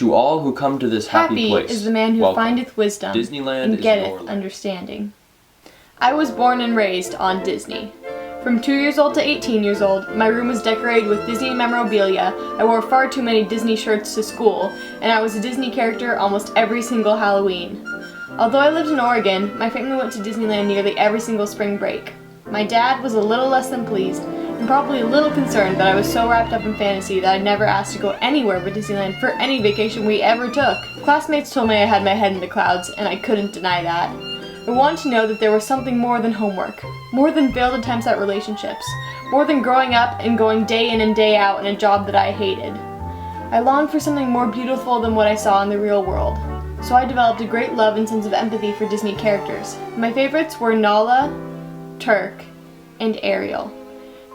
To all who come to this happy place, is the man who welcome. findeth wisdom, Disneyland and is getteth your land. understanding. I was born and raised on Disney. From 2 years old to 18 years old, my room was decorated with Disney memorabilia. I wore far too many Disney shirts to school, and I was a Disney character almost every single Halloween. Although I lived in Oregon, my family went to Disneyland nearly every single spring break. My dad was a little less than pleased, and probably a little concerned that I was so wrapped up in fantasy that I never asked to go anywhere but Disneyland for any vacation we ever took. Classmates told me I had my head in the clouds, and I couldn't deny that. I wanted to know that there was something more than homework, more than failed attempts at relationships, more than growing up and going day in and day out in a job that I hated. I longed for something more beautiful than what I saw in the real world. So I developed a great love and sense of empathy for Disney characters. My favorites were Nala, Turk, and Ariel.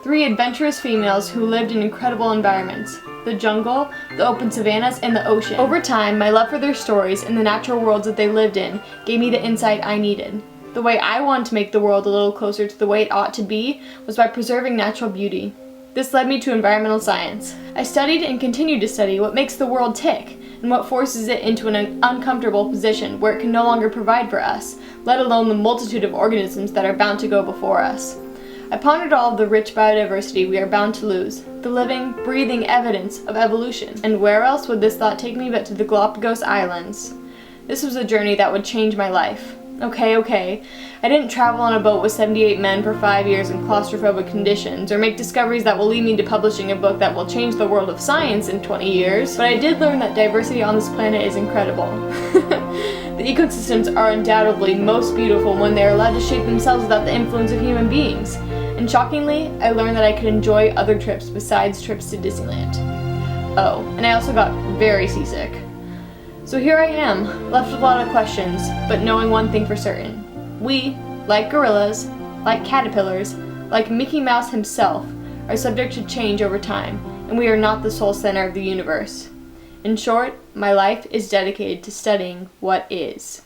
3 adventurous females who lived in incredible environments: the jungle, the open savannas, and the ocean. Over time, my love for their stories and the natural worlds that they lived in gave me the insight I needed. The way I wanted to make the world a little closer to the way it ought to be was by preserving natural beauty. This led me to environmental science. I studied and continue to study what makes the world tick and what forces it into an uncomfortable position where it can no longer provide for us, let alone the multitude of organisms that are bound to go before us. I pondered all of the rich biodiversity we are bound to lose, the living, breathing evidence of evolution. And where else would this thought take me but to the Galapagos Islands? This was a journey that would change my life. Okay. I didn't travel on a boat with 78 men for 5 years in claustrophobic conditions, or make discoveries that will lead me to publishing a book that will change the world of science in 20 years, but I did learn that diversity on this planet is incredible. The ecosystems are undoubtedly most beautiful when they are allowed to shape themselves without the influence of human beings. And shockingly, I learned that I could enjoy other trips besides trips to Disneyland. Oh, and I also got very seasick. So here I am, left with a lot of questions, but knowing one thing for certain. We, like gorillas, like caterpillars, like Mickey Mouse himself, are subject to change over time, and we are not the sole center of the universe. In short, my life is dedicated to studying what is.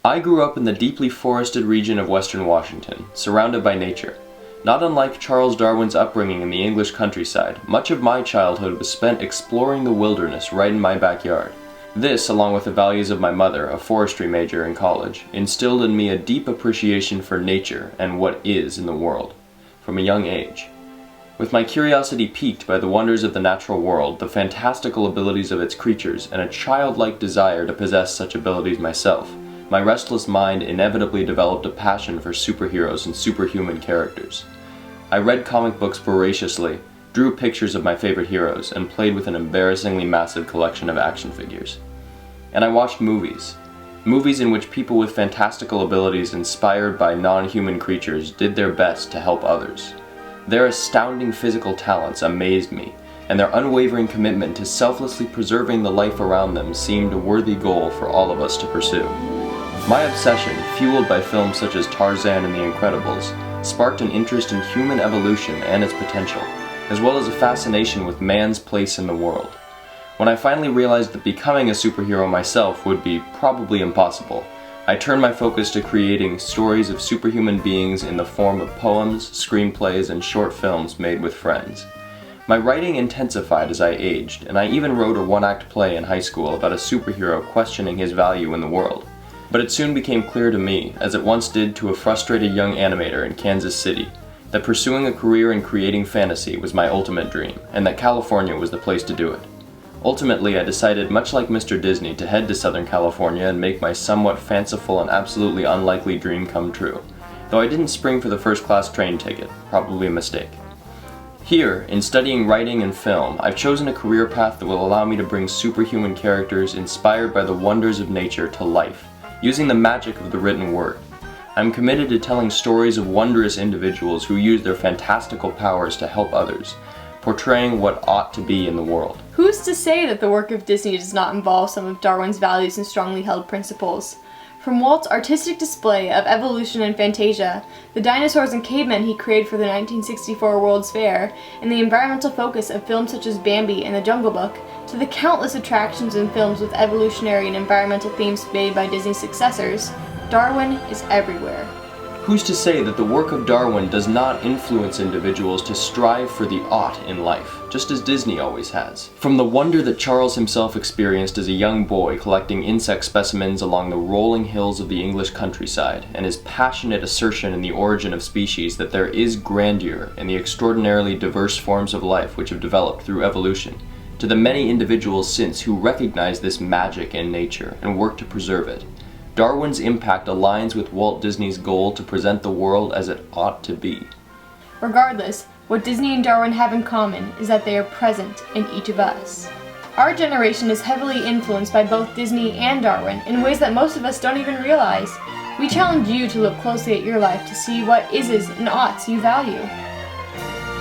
I grew up in the deeply forested region of western Washington, surrounded by nature. Not unlike Charles Darwin's upbringing in the English countryside, much of my childhood was spent exploring the wilderness right in my backyard. This, along with the values of my mother, a forestry major in college, instilled in me a deep appreciation for nature and what is in the world, from a young age. With my curiosity piqued by the wonders of the natural world, the fantastical abilities of its creatures, and a childlike desire to possess such abilities myself, my restless mind inevitably developed a passion for superheroes and superhuman characters. I read comic books voraciously, drew pictures of my favorite heroes, and played with an embarrassingly massive collection of action figures. And I watched movies. Movies in which people with fantastical abilities inspired by non-human creatures did their best to help others. Their astounding physical talents amazed me, and their unwavering commitment to selflessly preserving the life around them seemed a worthy goal for all of us to pursue. My obsession, fueled by films such as Tarzan and The Incredibles, sparked an interest in human evolution and its potential, as well as a fascination with man's place in the world. When I finally realized that becoming a superhero myself would be probably impossible, I turned my focus to creating stories of superhuman beings in the form of poems, screenplays, and short films made with friends. My writing intensified as I aged, and I even wrote a one-act play in high school about a superhero questioning his value in the world. But it soon became clear to me, as it once did to a frustrated young animator in Kansas City, that pursuing a career in creating fantasy was my ultimate dream, and that California was the place to do it. Ultimately, I decided, much like Mr. Disney, to head to Southern California and make my somewhat fanciful and absolutely unlikely dream come true, though I didn't spring for the first-class train ticket, probably a mistake. Here, in studying writing and film, I've chosen a career path that will allow me to bring superhuman characters inspired by the wonders of nature to life, using the magic of the written word. I'm committed to telling stories of wondrous individuals who use their fantastical powers to help others, portraying what ought to be in the world. Who's to say that the work of Disney does not involve some of Darwin's values and strongly held principles? From Walt's artistic display of evolution and fantasia, the dinosaurs and cavemen he created for the 1964 World's Fair, and the environmental focus of films such as Bambi and The Jungle Book, to the countless attractions in films with evolutionary and environmental themes made by Disney's successors, Darwin is everywhere. Who's to say that the work of Darwin does not influence individuals to strive for the ought in life, just as Disney always has? From the wonder that Charles himself experienced as a young boy collecting insect specimens along the rolling hills of the English countryside, and his passionate assertion in The Origin of Species that there is grandeur in the extraordinarily diverse forms of life which have developed through evolution, to the many individuals since who recognize this magic in nature and work to preserve it, Darwin's impact aligns with Walt Disney's goal to present the world as it ought to be. Regardless, what Disney and Darwin have in common is that they are present in each of us. Our generation is heavily influenced by both Disney and Darwin in ways that most of us don't even realize. We challenge you to look closely at your life to see what ises and oughts you value.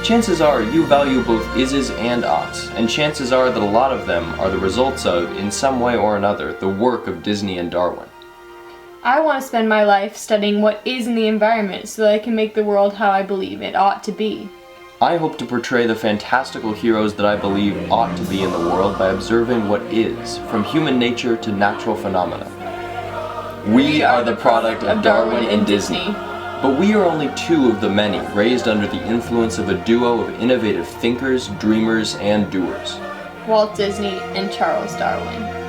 Chances are you value both ises and oughts, and chances are that a lot of them are the results of, in some way or another, the work of Disney and Darwin. I want to spend my life studying what is in the environment so that I can make the world how I believe it ought to be. I hope to portray the fantastical heroes that I believe ought to be in the world by observing what is, from human nature to natural phenomena. We are the product of Darwin and Disney, but we are only two of the many raised under the influence of a duo of innovative thinkers, dreamers, and doers. Walt Disney and Charles Darwin.